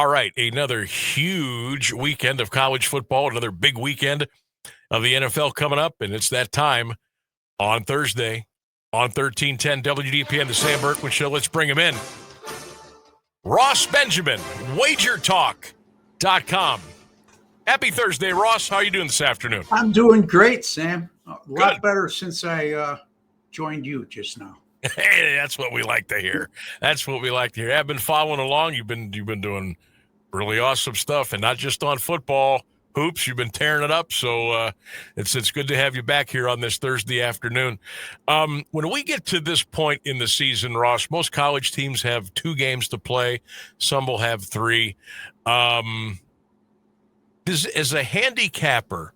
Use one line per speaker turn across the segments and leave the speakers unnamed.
All right, another huge weekend of college football, another big weekend of the NFL coming up, and it's that time on Thursday on 1310 WDPN, the Sam Bourquin Show. Let's bring him in. Ross Benjamin, wagertalk.com. Happy Thursday, Ross. How are you doing this afternoon?
I'm doing great, Sam. A lot better since I joined you just now.
Hey, that's what we like to hear. That's what we like to hear. I've been following along. You've been doing really awesome stuff, and not just on football, hoops. You've been tearing it up, so it's good to have you back here on this Thursday afternoon. When we get to this point in the season, Ross, most college teams have 2 games to play. Some will have 3. As a handicapper,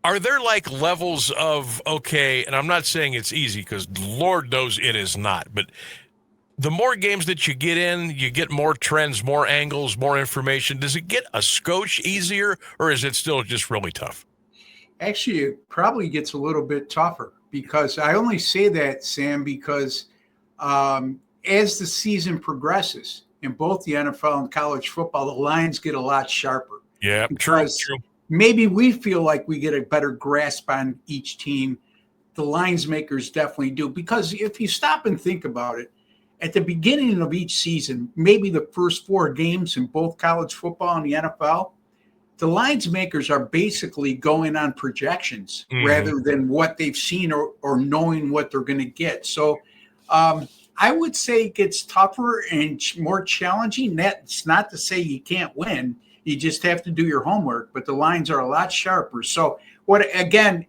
are there like levels of, okay, and I'm not saying it's easy because Lord knows it is not, but the more games that you get in, you get more trends, more angles, more information. Does it get a skosh easier, or is it still just really tough?
Actually, it probably gets a little bit tougher, because I only say that, Sam, because as the season progresses in both the NFL and college football, the lines get a lot sharper.
Yeah, true.
Maybe we feel like we get a better grasp on each team. The lines makers definitely do, because if you stop and think about it, at the beginning of each season, maybe the first 4 games in both college football and the NFL, the lines makers are basically going on projections rather than what they've seen or knowing what they're going to get. So I would say it gets tougher and more challenging. That's not to say you can't win. You just have to do your homework, but the lines are a lot sharper. So without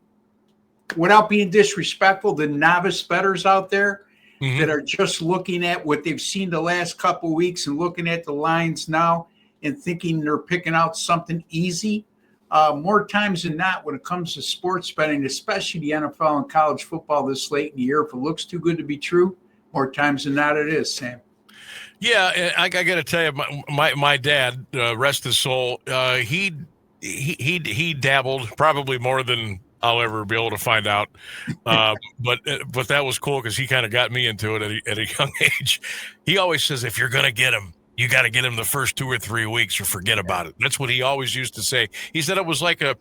being disrespectful, the novice bettors out there that are just looking at what they've seen the last couple of weeks and looking at the lines now and thinking they're picking out something easy. More times than not, when it comes to sports betting, especially the NFL and college football this late in the year, if it looks too good to be true, more times than not it is, Sam.
Yeah, I got to tell you, my dad, rest his soul, he dabbled probably more than I'll ever be able to find out. But that was cool because he kind of got me into it at a young age. He always says, if you're going to get him, you got to get him the first 2 or 3 weeks or forget about it. That's what he always used to say. He said it was like a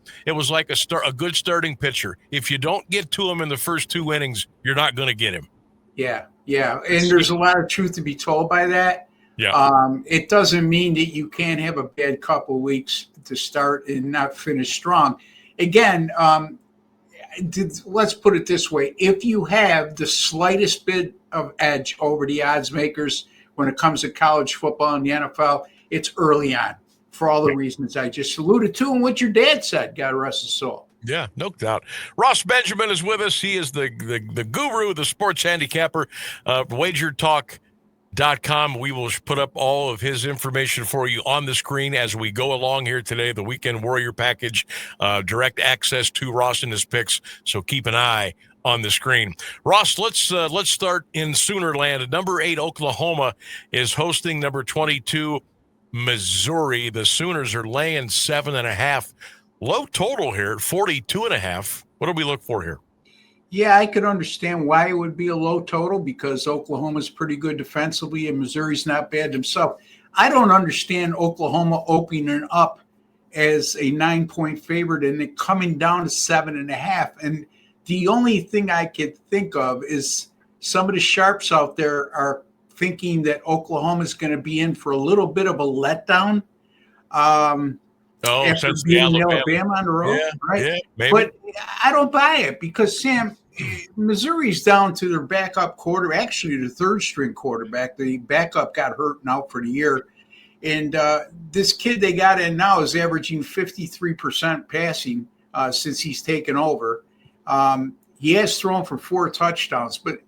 good starting pitcher. If you don't get to him in the first 2 innings, you're not going to get him.
Yeah. And there's a lot of truth to be told by that.
Yeah.
It doesn't mean that you can't have a bad couple of weeks to start and not finish strong. Again, let's put it this way. If you have the slightest bit of edge over the odds makers when it comes to college football and the NFL, it's early on for all the reasons I just alluded to and what your dad said, God rest his soul.
Yeah, no doubt. Ross Benjamin is with us. He is the guru, the sports handicapper, wagertalk.com. We will put up all of his information for you on the screen as we go along here today, the Weekend Warrior package, direct access to Ross and his picks, so keep an eye on the screen. Ross, let's start in Soonerland. Number 8, Oklahoma, is hosting number 22, Missouri. The Sooners are laying 7.5. Low total here at 42.5. What do we look for here?
Yeah, I could understand why it would be a low total, because Oklahoma's pretty good defensively and Missouri's not bad themselves. I don't understand Oklahoma opening up as a 9-point favorite and then coming down to 7.5. And the only thing I could think of is some of the sharps out there are thinking that Oklahoma is going to be in for a little bit of a letdown. After beating Alabama on the road, right? Yeah, maybe. But I don't buy it, because, Sam, Missouri's down to their backup quarter, actually the third-string quarterback. The backup got hurt and out for the year. And this kid they got in now is averaging 53% passing since he's taken over. He has thrown for 4 touchdowns. But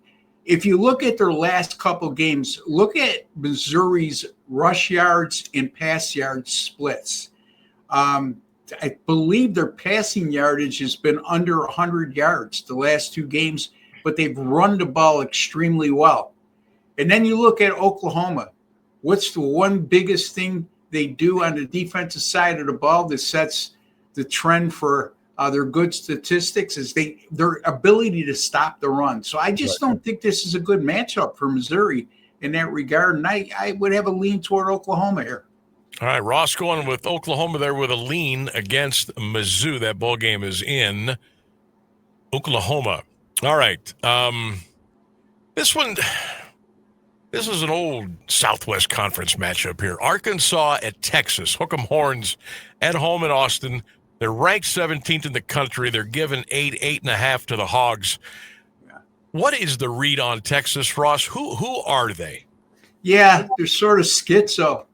if you look at their last couple games, look at Missouri's rush yards and pass yards splits. I believe their passing yardage has been under 100 yards the last 2 games, but they've run the ball extremely well. And then you look at Oklahoma. What's the one biggest thing they do on the defensive side of the ball that sets the trend for their good statistics is their ability to stop the run. So I just don't think this is a good matchup for Missouri in that regard. And I would have a lean toward Oklahoma here.
All right, Ross going with Oklahoma there with a lean against Mizzou. That ball game is in Oklahoma. All right. This is an old Southwest Conference matchup here. Arkansas at Texas. Hook 'em Horns at home in Austin. They're ranked 17th in the country. They're given 8.5 to the Hogs. What is the read on Texas, Ross? Who are they?
Yeah, they're sort of schizo.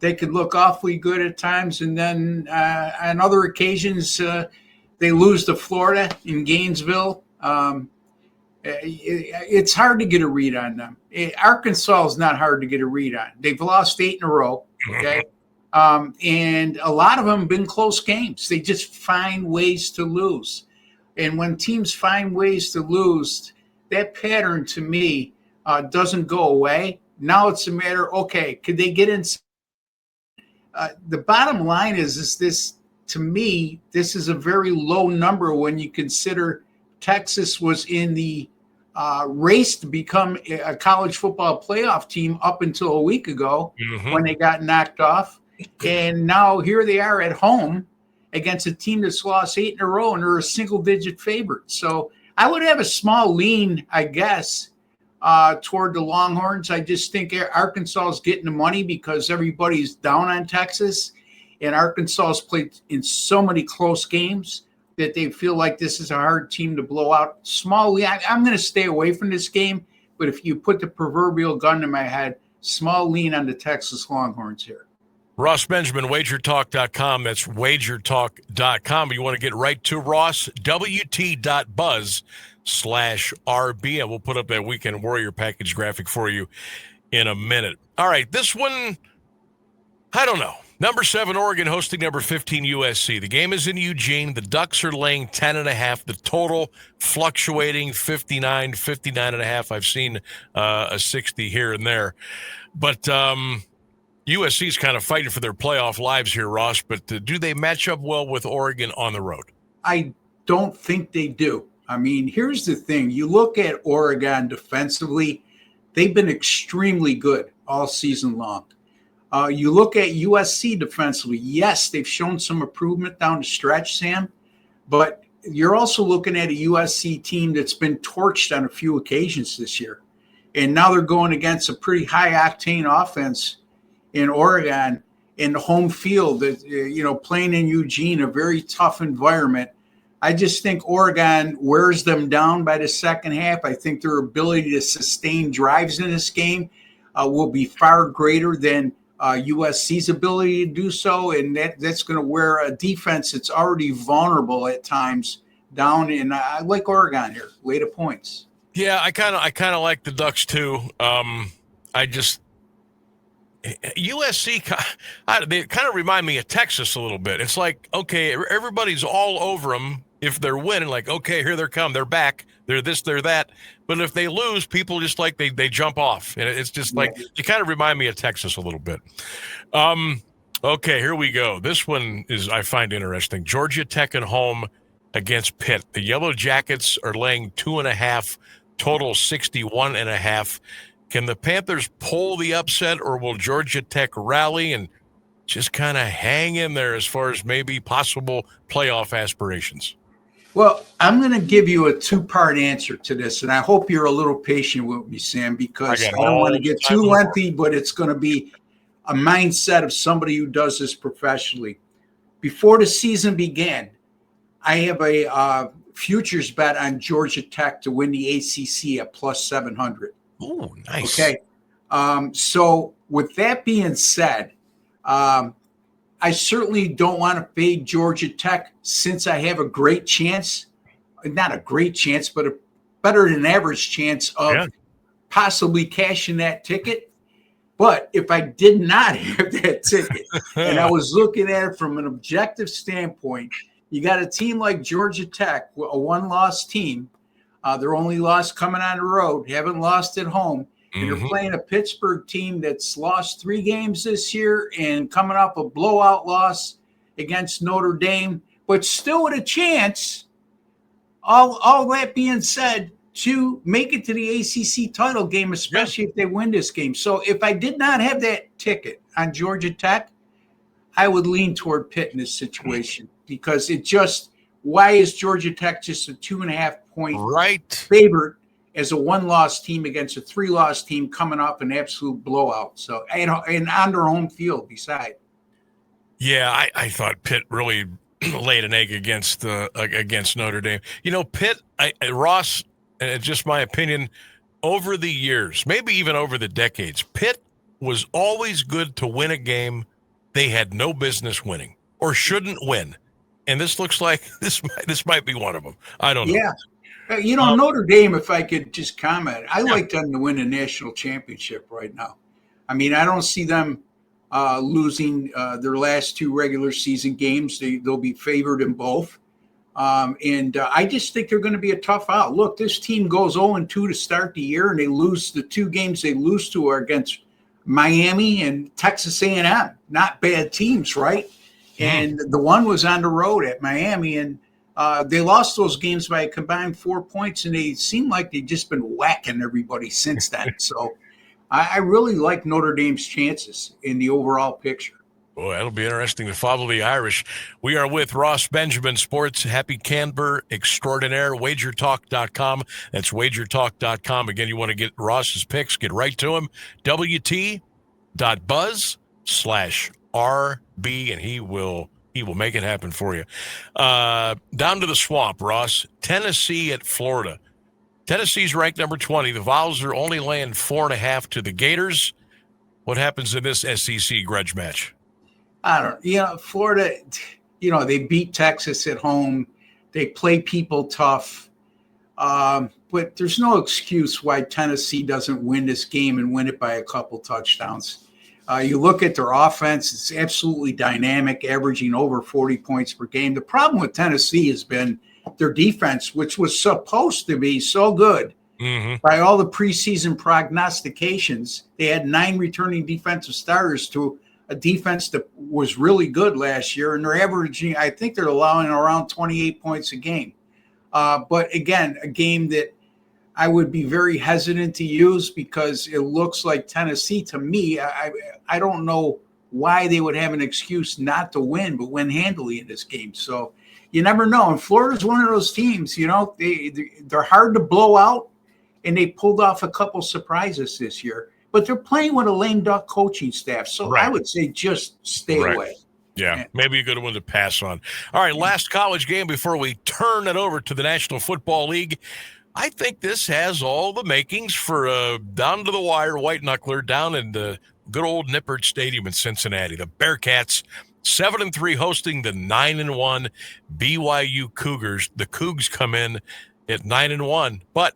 They could look awfully good at times, and then on other occasions they lose to Florida in Gainesville. It's hard to get a read on them. Arkansas is not hard to get a read on. They've lost 8 in a row, okay? And a lot of them have been close games. They just find ways to lose. And when teams find ways to lose, that pattern to me doesn't go away. Now it's a matter, okay, could they get in? The bottom line is this, to me, this is a very low number when you consider Texas was in the race to become a college football playoff team up until a week ago when they got knocked off. And now here they are at home against a team that's lost 8 in a row, and they're a single-digit favorite. So I would have a small lean, I guess, toward the Longhorns. I just think Arkansas is getting the money because everybody's down on Texas, and Arkansas has played in so many close games that they feel like this is a hard team to blow out. Small lean, I'm going to stay away from this game, but if you put the proverbial gun to my head, small lean on the Texas Longhorns here.
Ross Benjamin, wagertalk.com. That's wagertalk.com. You want to get right to Ross, wt.buzz/RB, and we'll put up that Weekend Warrior package graphic for you in a minute. All right, this one, I don't know. Number 7, Oregon hosting number 15, USC. The game is in Eugene. The Ducks are laying 10.5. The total fluctuating 59, 59.5. I've seen a 60 here and there. But USC is kind of fighting for their playoff lives here, Ross. But do they match up well with Oregon on the road?
I don't think they do. I mean, here's the thing. You look at Oregon defensively, they've been extremely good all season long. You look at USC defensively. Yes, they've shown some improvement down the stretch, Sam, but you're also looking at a USC team that's been torched on a few occasions this year. And now they're going against a pretty high-octane offense in Oregon in the home field, that playing in Eugene, a very tough environment. I just think Oregon wears them down by the second half. I think their ability to sustain drives in this game will be far greater than USC's ability to do so, and that's going to wear a defense that's already vulnerable at times down. And I like Oregon here, late of points.
Yeah, I kind of like the Ducks too. USC, they kind of remind me of Texas a little bit. It's like, okay, everybody's all over them if they're winning. Like, okay, here they come, they're back, they're this, they're that. But if they lose, people just like they jump off, and it's just like you kind of remind me of Texas a little bit. Okay, here we go. This one is I find interesting. Georgia Tech at home against Pitt. The Yellow Jackets are laying 2.5, total 61.5. Can the Panthers pull the upset, or will Georgia Tech rally and just kind of hang in there as far as maybe possible playoff aspirations?
Well, I'm going to give you a two-part answer to this, and I hope you're a little patient with me, Sam, because I don't want to get too lengthy, but it's going to be a mindset of somebody who does this professionally. Before the season began, I have a futures bet on Georgia Tech to win the ACC at plus 700.
Oh, nice.
Okay. So with that being said, I certainly don't want to fade Georgia Tech since I have a great chance, not a great chance, but a better than average chance of possibly cashing that ticket. But if I did not have that ticket and I was looking at it from an objective standpoint, you got a team like Georgia Tech, a one-loss team. Their only loss coming on the road, haven't lost at home. And you're playing a Pittsburgh team that's lost 3 games this year and coming off a blowout loss against Notre Dame, but still with a chance. All that being said, to make it to the ACC title game, especially if they win this game. So if I did not have that ticket on Georgia Tech, I would lean toward Pitt in this situation because why is Georgia Tech just a 2.5 point favorite as a 1-loss team against a 3-loss team coming off an absolute blowout? So, and on their home field beside.
Yeah, I thought Pitt really laid an egg against Notre Dame. Pitt, Ross, and it's just my opinion, over the years, maybe even over the decades, Pitt was always good to win a game they had no business winning or shouldn't win. And this looks like this might be one of them. I don't know.
Yeah. Notre Dame, if I could just comment, I like them to win a national championship right now. I mean, I don't see them losing their last 2 regular season games. They'll be favored in both. And I just think they're going to be a tough out. Look, this team goes 0-2 to start the year, and they lose the 2 games they lose to are against Miami and Texas A&M. Not bad teams, right? And the one was on the road at Miami, and they lost those games by a combined 4 points, and they seem like they've just been whacking everybody since then. So I really like Notre Dame's chances in the overall picture.
Boy, that'll be interesting to follow the Irish. We are with Ross Benjamin, sports happy camper extraordinaire, wagertalk.com. That's wagertalk.com. Again, you want to get Ross's picks, get right to him. WT.buzz/RB, and he will make it happen for you. Down to the swamp, Ross. Tennessee at Florida. Tennessee's ranked number 20. The Vols are only laying 4.5 to the Gators. What happens in this SEC grudge match?
I don't. Florida. They beat Texas at home. They play people tough. But there's no excuse why Tennessee doesn't win this game and win it by a couple touchdowns. You look at their offense; it's absolutely dynamic, averaging over 40 points per game. The problem with Tennessee has been their defense, which was supposed to be so good by all the preseason prognostications. They had 9 returning defensive starters to a defense that was really good last year, and they're averaging, I think they're allowing around 28 points a game. But again, a game that I would be very hesitant to use because it looks like Tennessee, to me, I don't know why they would have an excuse not to win, but win handily in this game. So you never know. And Florida's one of those teams, they're hard to blow out, and they pulled off a couple surprises this year. But they're playing with a lame duck coaching staff, so I would say just stay away.
Yeah, maybe a good one to pass on. All right, last college game before we turn it over to the National Football League. I think this has all the makings for a down-to-the-wire white knuckler down in the good old Nippert Stadium in Cincinnati. The Bearcats, 7-3, hosting the 9-1 BYU Cougars. The Cougs come in at 9-1, but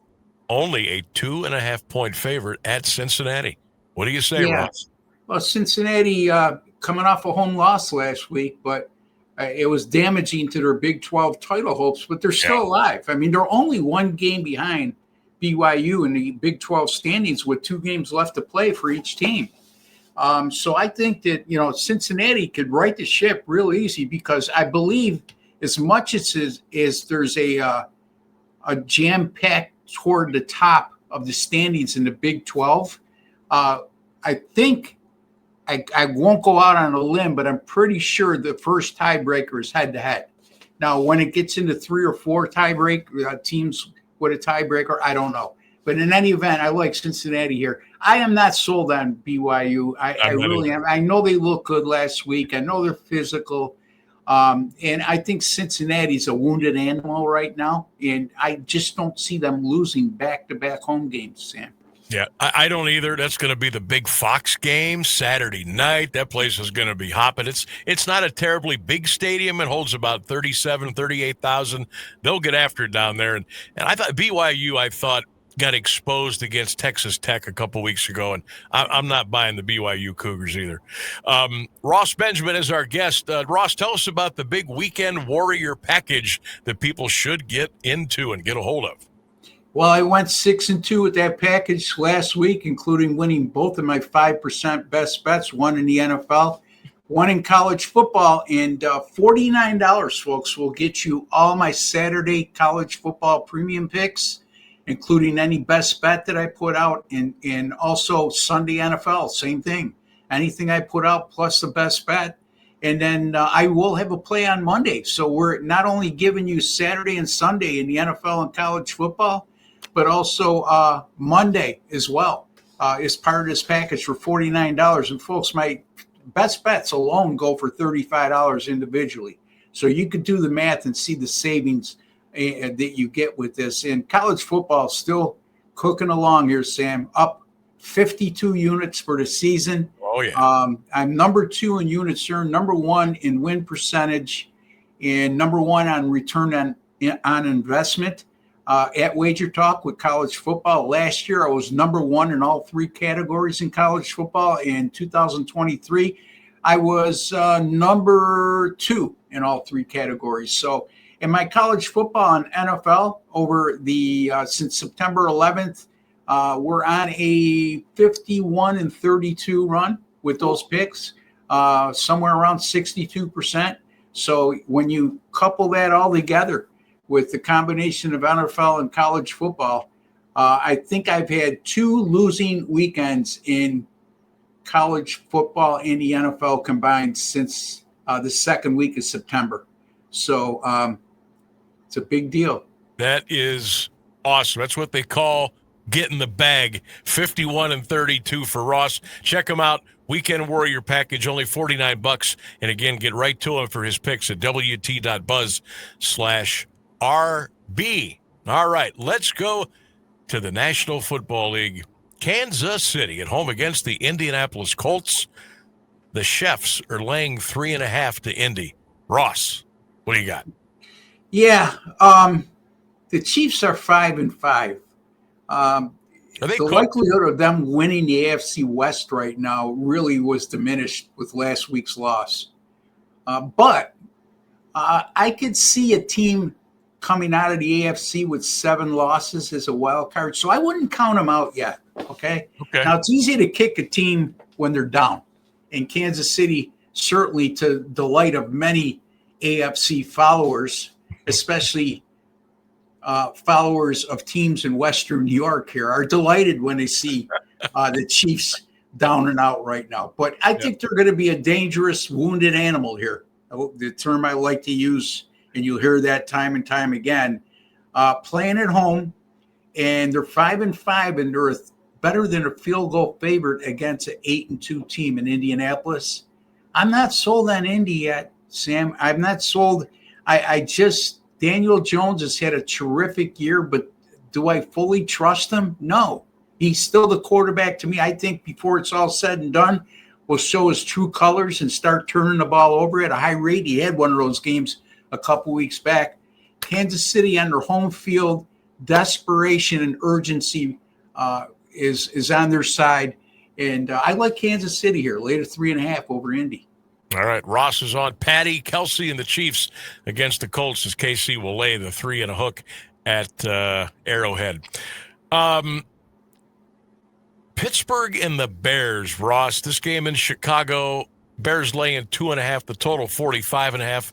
only a 2.5-point favorite at Cincinnati. What do you say, Ross?
Well, Cincinnati coming off a home loss last week, but it was damaging to their Big 12 title hopes, but they're still alive. I mean, they're only 1 game behind BYU in the Big 12 standings with 2 games left to play for each team. So I think that, Cincinnati could right the ship real easy because I believe as much as there's a jam-packed toward the top of the standings in the Big 12, I think I won't go out on a limb, but I'm pretty sure the first tiebreaker is head-to-head. Now, when it gets into 3 or 4 tiebreak teams with a tiebreaker, I don't know. But in any event, I like Cincinnati here. I am not sold on BYU. I really am. I know they look good last week. I know they're physical. And I think Cincinnati's a wounded animal right now, and I just don't see them losing back-to-back home games, Sam.
Yeah, I don't either. That's going to be the big Fox game Saturday night. That place is going to be hopping. It's not a terribly big stadium. It holds about 38,000. They'll get after it down there. And I thought BYU, got exposed against Texas Tech a couple weeks ago, and I'm not buying the BYU Cougars either. Ross Benjamin is our guest. Ross, tell us about the big Weekend Warrior package that people should get into and get a hold of.
Well, I went 6-2 with that package last week, including winning both of my 5% best bets, one in the NFL, one in college football, and $49, folks, will get you all my Saturday college football premium picks. including any best bet that I put out, and also Sunday NFL, same thing. Anything I put out plus the best bet. And then I will have a play on Monday. So we're not only giving you Saturday and Sunday in the NFL and college football, but also Monday as well as part of this package for $49. And folks, my best bets alone go for $35 individually. So you could do the math and see the savings that you get with this. And college football is still cooking along here, Sam, up 52 units for the season.
Oh, yeah.
I'm number 2 in units earned, number 1 in win percentage, and number 1 on return on investment at Wager Talk with college football. Last year, I was number 1 in all 3 categories in college football. In 2023, I was number 2 in all 3 categories. So in my college football and NFL over the since September 11th, we're on a 51-32 run with those picks, somewhere around 62%. So when you couple that all together with the combination of NFL and college football, I think I've had 2 losing weekends in college football and the NFL combined since the second week of September. So it's a big deal.
That is awesome. That's what they call getting the bag. 51-32 for Ross. Check him out. Weekend Warrior package, only $49. And again, get right to him for his picks at wt.buzz/RB. All right, let's go to the National Football League. Kansas City at home against the Indianapolis Colts. The Chefs are laying 3.5 to Indy. Ross, what do you got?
Yeah, the Chiefs are 5-5. The likelihood of them winning the AFC West right now really was diminished with last week's loss. But I could see a team coming out of the AFC with 7 losses as a wild card. So I wouldn't count them out yet. Okay. Now, it's easy to kick a team when they're down. And Kansas City, certainly to the delight of many AFC followers, especially followers of teams in Western New York here, are delighted when they see the Chiefs down and out right now. But I think they're going to be a dangerous wounded animal here. The term I like to use, and you'll hear that time and time again, playing at home, and they're 5-5, and they're better than a field goal favorite against an 8-2 team in Indianapolis. I'm not sold on Indy yet, Sam. I'm not sold. Daniel Jones has had a terrific year, but do I fully trust him? No. He's still the quarterback to me. I think before it's all said and done, will show his true colors and start turning the ball over at a high rate. He had one of those games a couple weeks back. Kansas City on their home field, desperation and urgency is on their side. And I like Kansas City here, late at 3.5 over Indy.
All right, Ross is on. Patty, Kelsey, and the Chiefs against the Colts as KC will lay the 3 and a hook at Arrowhead. Pittsburgh and the Bears, Ross. This game in Chicago, Bears laying 2.5, the total 45.5.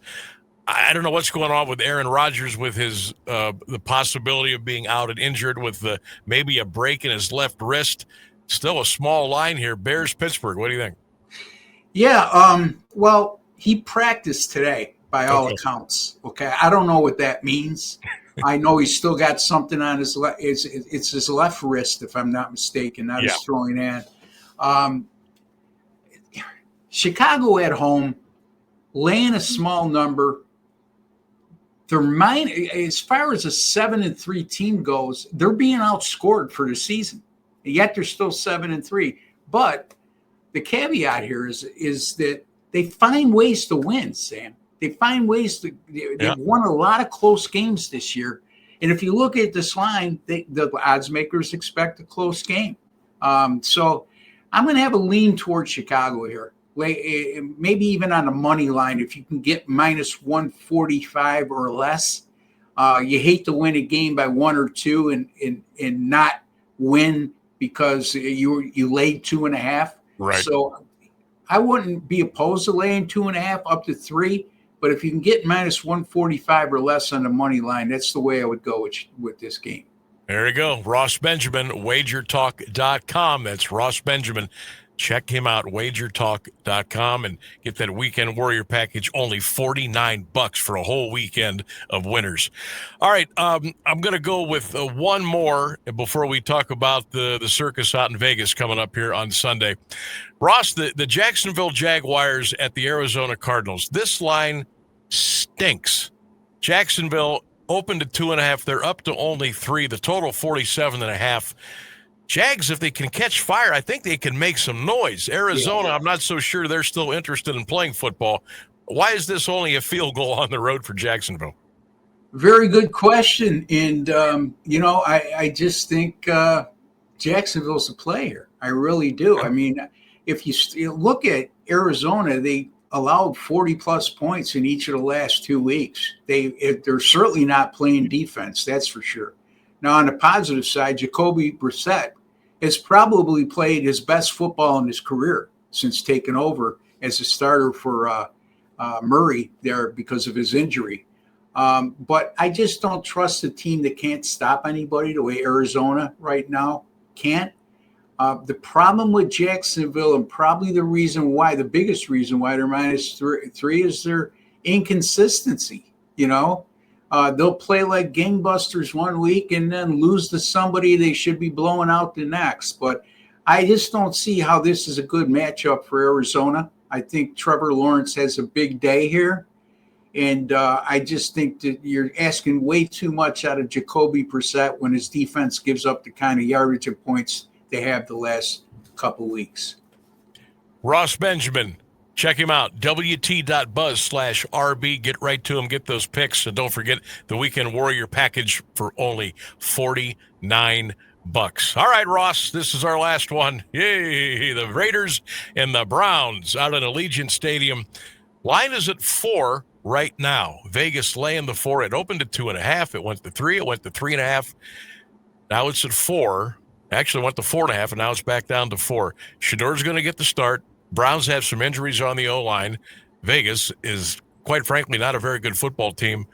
I don't know what's going on with Aaron Rodgers with his the possibility of being out and injured with maybe a break in his left wrist. Still a small line here. Bears, Pittsburgh. What do you think?
Yeah, well, he practiced today by all accounts. Okay, I don't know what that means. I know he's still got something on his left. It's his left wrist, if I'm not mistaken, not his throwing hand. Chicago at home, laying a small number. As far as a 7-3 team goes, they're being outscored for the season. Yet they're still 7-3. But the caveat here is that they find ways to win, Sam. They find ways to. They've won a lot of close games this year, and if you look at this line, the odds makers expect a close game. So I'm going to have a lean towards Chicago here. Maybe even on the money line, if you can get minus 145 or less. You hate to win a game by 1 or 2 and not win because you laid 2.5.
Right.
So I wouldn't be opposed to laying 2.5 up to 3. But if you can get minus 145 or less on the money line, that's the way I would go with this game.
There you go. Ross Benjamin, wagertalk.com. That's Ross Benjamin. Check him out, wagertalk.com, and get that Weekend Warrior package, only $49 for a whole weekend of winners. All right, I'm going to go with one more before we talk about the circus out in Vegas coming up here on Sunday. Ross, the Jacksonville Jaguars at the Arizona Cardinals. This line stinks. Jacksonville opened at 2.5. They're up to only 3. The total 47.5. Jags, if they can catch fire, I think they can make some noise. Arizona, I'm not so sure they're still interested in playing football. Why is this only a field goal on the road for Jacksonville?
Very good question. And, I just think Jacksonville's a player. I really do. I mean, if you look at Arizona, they allowed 40-plus points in each of the last 2 weeks. They're certainly not playing defense, that's for sure. Now, on the positive side, Jacoby Brissett has probably played his best football in his career since taking over as a starter for Murray there because of his injury. But I just don't trust a team that can't stop anybody the way Arizona right now can't. The problem with Jacksonville, and probably the biggest reason why they're minus three is their inconsistency, They'll play like gangbusters one week and then lose to somebody they should be blowing out the next. But I just don't see how this is a good matchup for Arizona. I think Trevor Lawrence has a big day here. And I just think that you're asking way too much out of Jacoby Brissett when his defense gives up the kind of yardage and points they have the last couple weeks.
Ross Benjamin. Check him out, wt.buzz/RB. Get right to him. Get those picks. And don't forget the Weekend Warrior package for only $49. All right, Ross, this is our last one. Yay, the Raiders and the Browns out at Allegiant Stadium. Line is at 4 right now. Vegas laying the 4. It opened at 2.5. It went to 3. It went to 3.5. Now it's at 4. Actually went to 4.5, and now it's back down to 4. Shador's going to get the start. Browns have some injuries on the O-line. Vegas is, quite frankly, not a very good football team.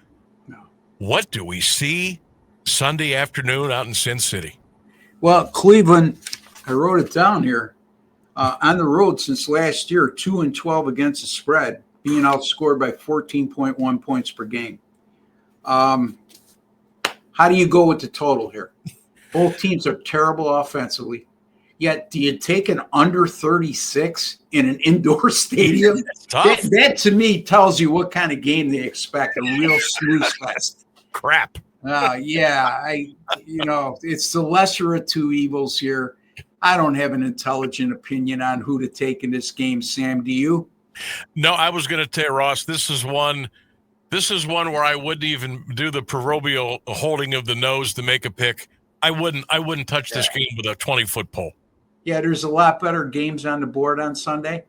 No. What do we see Sunday afternoon out in Sin City?
Well, Cleveland, I wrote it down here, on the road since last year, 2-12 against the spread, being outscored by 14.1 points per game. How do you go with the total here? Both teams are terrible offensively. Yet, do you take an under 36 in an indoor stadium? That to me tells you what kind of game they expect. A real snooze fest.
Crap.
It's the lesser of two evils here. I don't have an intelligent opinion on who to take in this game. Sam, do you?
No, I was going to tell you, Ross, this is one where I wouldn't even do the proverbial holding of the nose to make a pick. I wouldn't touch this game with a 20-foot pole.
Yeah, there's a lot better games on the board on Sunday.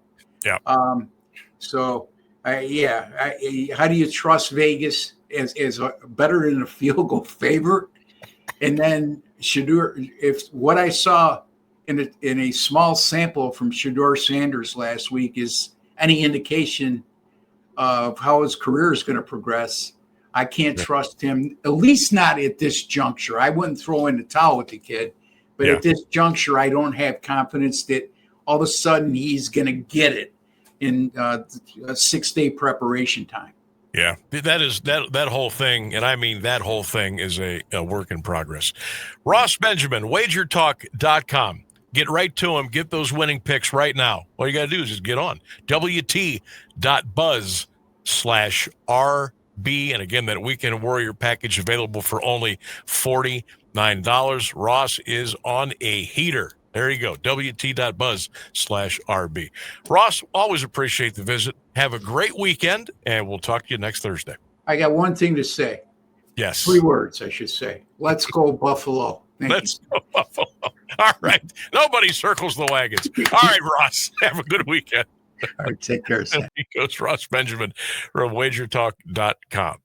Yeah.
How do you trust Vegas as better than a field goal favorite? And then Shedeur, if what I saw in a small sample from Shedeur Sanders last week is any indication of how his career is going to progress, I can't trust him, at least not at this juncture. I wouldn't throw in the towel with the kid. But at this juncture, I don't have confidence that all of a sudden he's going to get it in a 6-day preparation time.
Yeah, that whole thing, and I mean that whole thing is a work in progress. Ross Benjamin, wagertalk.com. Get right to him. Get those winning picks right now. All you got to do is just get on. wt.buzz/RB. And again, that Weekend Warrior package available for only $49. Ross is on a heater. There you go. wt.buzz/RB. Ross, always appreciate the visit. Have a great weekend, and we'll talk to you next Thursday.
I got one thing to say.
Yes.
3 words, I should say. Let's go Buffalo.
Let's go Buffalo. All right. Nobody circles the wagons. All right, Ross. Have a good weekend.
All right. Take care, Sam.
He goes Ross Benjamin from wagertalk.com.